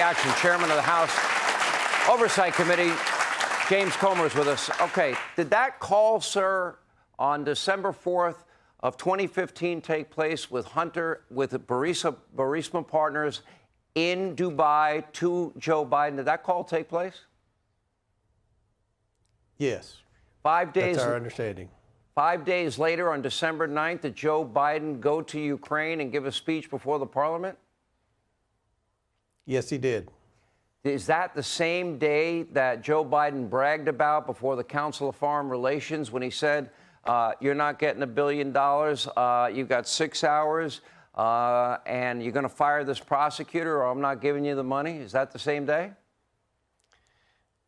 reaction. Chairman of the House Oversight Committee, James Comer, is with us. Okay, did that call, sir, on December 4th of 2015 take place with Hunter, with Burisma Partners in Dubai to Joe Biden? Did that call take place? Yes. 5 days. That's our understanding. 5 days later, on December 9th, did Joe Biden go to Ukraine and give a speech before the parliament? Yes, he did. Is that the same day that Joe Biden bragged about before the Council of Foreign Relations when he said, you're not getting $1 billion, you've got 6 hours, and you're going to fire this prosecutor or I'm not giving you the money? Is that the same day?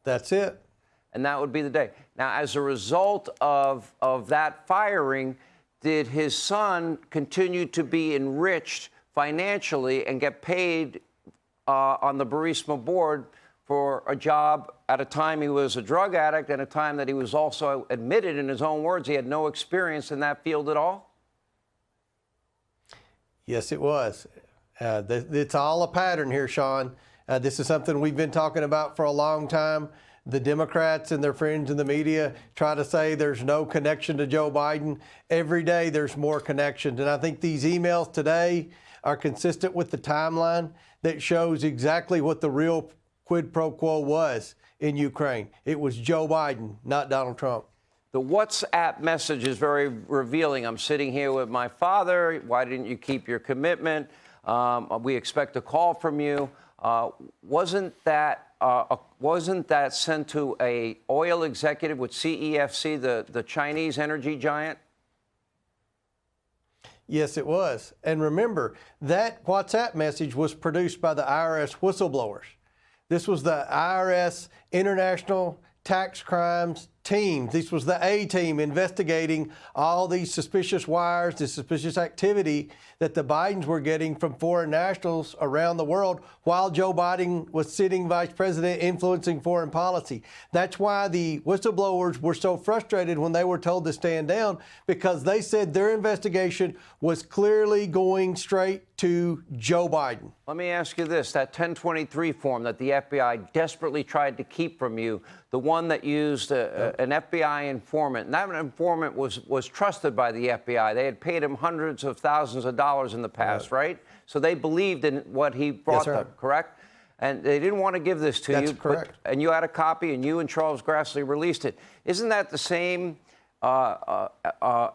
That's it. And that would be the day. Now, as a result of that firing, did his son continue to be enriched financially and get paid on the Burisma board for a job at a time he was a drug addict and a time that he was also admitted in his own words he had no experience in that field at all? Yes, it was. It's all a pattern here, Sean. This is something we've been talking about for a long time. The Democrats and their friends in the media try to say there's no connection to Joe Biden. Every day there's more connections. And I think these emails today are consistent with the timeline that shows exactly what the real quid pro quo was in Ukraine. It was Joe Biden, not Donald Trump. The WhatsApp message is very revealing. I'm sitting here with my father. Why didn't you keep your commitment? We expect a call from you. Wasn't that sent to a oil executive with CEFC, the Chinese energy giant? Yes, it was. And remember, that WhatsApp message was produced by the IRS whistleblowers. This was the IRS International Tax Crimes Team. This was the A team investigating all these suspicious wires, this suspicious activity that the Bidens were getting from foreign nationals around the world while Joe Biden was sitting vice president influencing foreign policy. That's why the whistleblowers were so frustrated when they were told to stand down, because they said their investigation was clearly going straight to Joe Biden. Let me ask you this, that 1023 form that the FBI desperately tried to keep from you, the one that used an FBI informant, and that informant was trusted by the FBI. They had paid him hundreds of thousands of dollars in the past, right? So they believed in what he brought them, correct? And they didn't want to give this to you. That's correct. And you had a copy, and you and Charles Grassley released it. Isn't that the same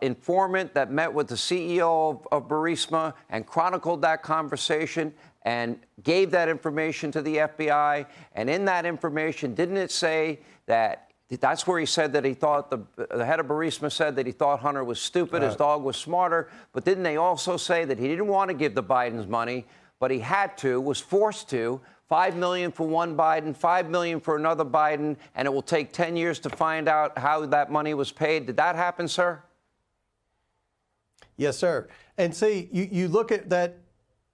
informant that met with the CEO of Burisma and chronicled that conversation and gave that information to the FBI? And in that information, didn't it say that that's where he said that he thought the head of Burisma said that he thought Hunter was stupid, his dog was smarter. But didn't they also say that he didn't want to give the Bidens money, but he had to, was forced to, $5 million for one Biden, $5 million for another Biden, and it will take 10 years to find out how that money was paid? Did that happen, sir? Yes, sir. And see, you look at that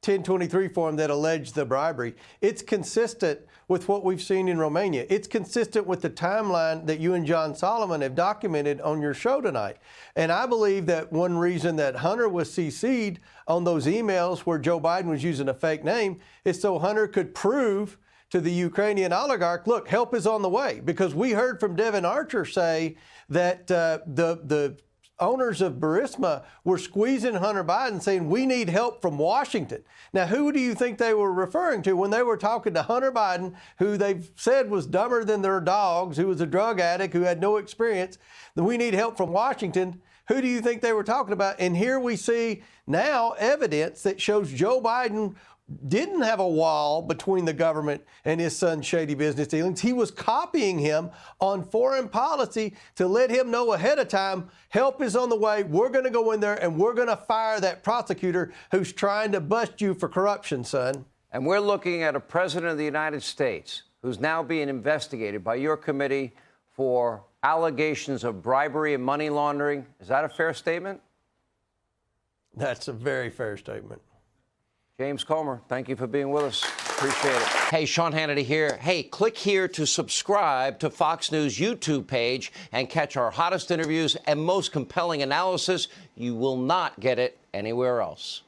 1023 form that alleged the bribery. It's consistent with what we've seen in Romania. It's consistent with the timeline that you and John Solomon have documented on your show tonight. And I believe that one reason that Hunter was CC'd on those emails where Joe Biden was using a fake name is so Hunter could prove to the Ukrainian oligarch, look, help is on the way. Because we heard from Devin Archer say that the owners of Burisma were squeezing Hunter Biden, saying, we need help from Washington. Now, who do you think they were referring to when they were talking to Hunter Biden, who they've said was dumber than their dogs, who was a drug addict, who had no experience, that we need help from Washington? Who do you think they were talking about? And here we see now evidence that shows Joe Biden didn't have a wall between the government and his son's shady business dealings. He was copying him on foreign policy to let him know ahead of time, help is on the way. We're going to go in there and we're going to fire that prosecutor who's trying to bust you for corruption, son. And we're looking at a president of the United States who's now being investigated by your committee for allegations of bribery and money laundering. Is that a fair statement? That's a very fair statement. James Comer, thank you for being with us. Appreciate it. Hey, Sean Hannity here. Hey, click here to subscribe to Fox News YouTube page and catch our hottest interviews and most compelling analysis. You will not get it anywhere else.